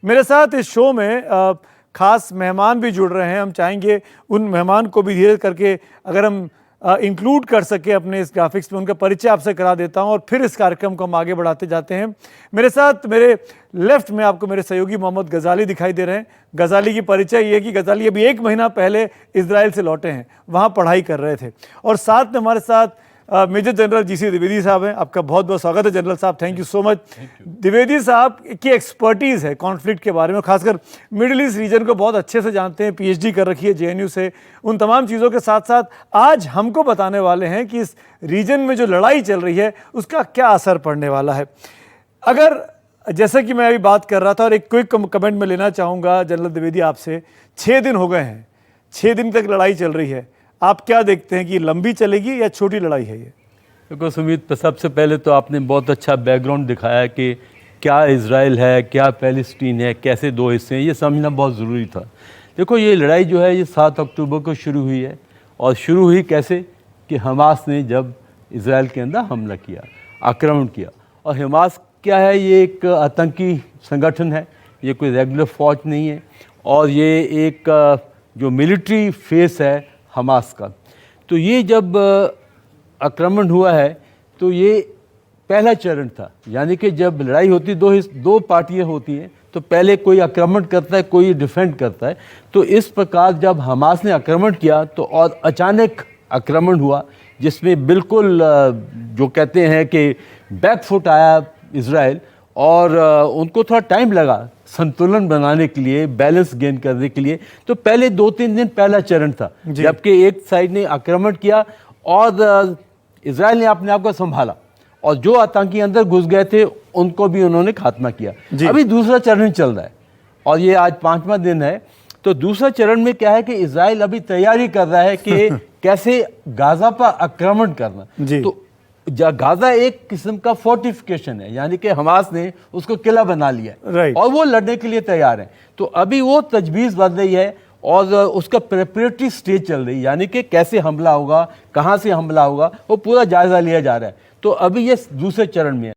मेरे साथ इस शो में खास मेहमान भी जुड़ रहे हैं। हम चाहेंगे उन मेहमान को भी धीरे करके अगर हम इंक्लूड कर सके अपने इस ग्राफिक्स में, उनका परिचय आपसे करा देता हूं और फिर इस कार्यक्रम को हम आगे बढ़ाते जाते हैं। मेरे साथ मेरे लेफ्ट में आपको मेरे सहयोगी मोहम्मद गजाली दिखाई दे रहे हैं। गजाली की परिचय ये है कि गजाली अभी 1 महीना पहले इजराइल से लौटे हैं, वहाँ पढ़ाई कर रहे थे। और साथ में हमारे साथ मेजर जनरल जीसी द्विवेदी साहब हैं। आपका बहुत बहुत स्वागत है जनरल साहब, thank you so much. Dwivedi साहब की एक्सपर्टीज़ है कॉन्फ्लिक्ट के बारे में, खासकर मिडिल ईस्ट रीजन को बहुत अच्छे से जानते हैं, पीएचडी कर रखी है जेएनयू से। उन तमाम चीज़ों के साथ साथ आज हमको बताने वाले हैं कि इस रीजन में जो लड़ाई चल रही है उसका क्या असर पड़ने वाला है। अगर जैसे कि मैं अभी बात कर रहा था और एक क्विक कमेंट में लेना चाहूँगा जनरल द्विवेदी आपसे, 6 दिन हो गए हैं, 6 दिन तक लड़ाई चल रही है, आप क्या देखते हैं कि लंबी चलेगी या छोटी लड़ाई है ये? देखो सुमित, सबसे पहले तो आपने बहुत अच्छा बैकग्राउंड दिखाया कि क्या इजराइल है, क्या पैलेस्टीन है, कैसे 2 हिस्से हैं, ये समझना बहुत ज़रूरी था। देखो ये लड़ाई जो है ये 7 अक्टूबर को शुरू हुई है। और शुरू हुई कैसे कि हमास ने जब इजराइल के अंदर हमला किया, आक्रमण किया। और हमास क्या है, ये एक आतंकी संगठन है, ये कोई रेगुलर फौज नहीं है। और ये एक जो मिलिट्री फेस है हमास का। तो ये जब आक्रमण हुआ है तो ये पहला चरण था, यानी कि जब लड़ाई होती दो पार्टियां होती हैं, तो पहले कोई आक्रमण करता है, कोई डिफेंड करता है। तो इस प्रकार जब हमास ने आक्रमण किया तो और अचानक आक्रमण हुआ, जिसमें बिल्कुल जो कहते हैं कि बैकफुट आया इजराइल। और उनको थोड़ा टाइम लगा संतुलन बनाने के लिए, बैलेंस गेन करने के लिए। तो पहले 2-3 दिन पहला चरण था, जबकि एक साइड ने आक्रमण किया और इजराइल ने अपने आप को संभाला और जो आतंकी अंदर घुस गए थे उनको भी उन्होंने खात्मा किया। अभी दूसरा चरण चल रहा है और ये आज 5वां दिन है। तो दूसरा चरण में क्या है कि इजराइल अभी तैयारी कर रहा है कि कैसे गाजा पर आक्रमण करना। तो गाजा एक किस्म का फोर्टिफिकेशन है, यानी कि हमास ने उसको किला बना लिया है और वो लड़ने के लिए तैयार है। तो अभी वो तजवीज़ बन रही है और उसका प्रिपरेटरी स्टेज चल रही है, यानी कि कैसे हमला होगा, कहाँ से हमला होगा, वो पूरा जायज़ा लिया जा रहा है। तो अभी ये दूसरे चरण में है।